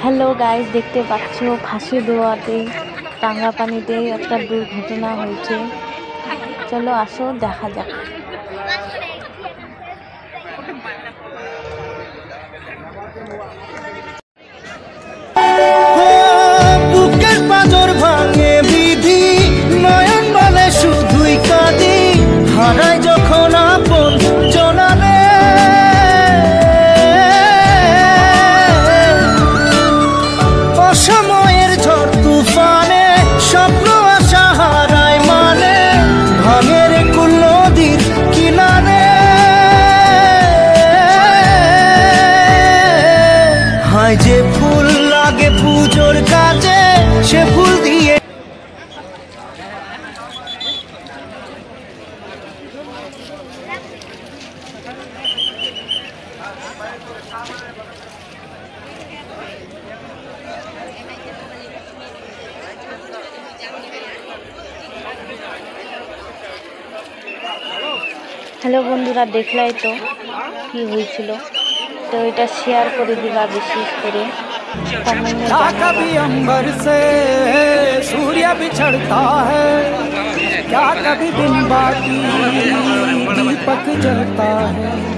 Hello guys, দেখতে পাচ্ছ ফাঁসি দেওয়াতেই টাঙ্গা পানিতেই একটা দুর্ঘটনা হয়েছে। চলো আসো দেখা যাক। বুকের পাঁজর ভাঙে বিধি, নয়ন বলে শুধুই কাঁদি, হারায় যখন আপন জনারে। অসময়ের ঝড় তুফানে স্বপ্ন আশা হারায় মানে, ভাঙের কুল নদীর কিনারে। হায় যে ফুল লাগে পুজোর কাজে, সে ফুল দিয়ে হ্যালো বন্ধুরা, দেখলাই তো কি হয়েছিল, তো এটা শেয়ার করে দিবা বেশি করে। कभी अंबर से सूर्य बिछड़ता है, क्या कभी दिन बाकी दीपक जलता है।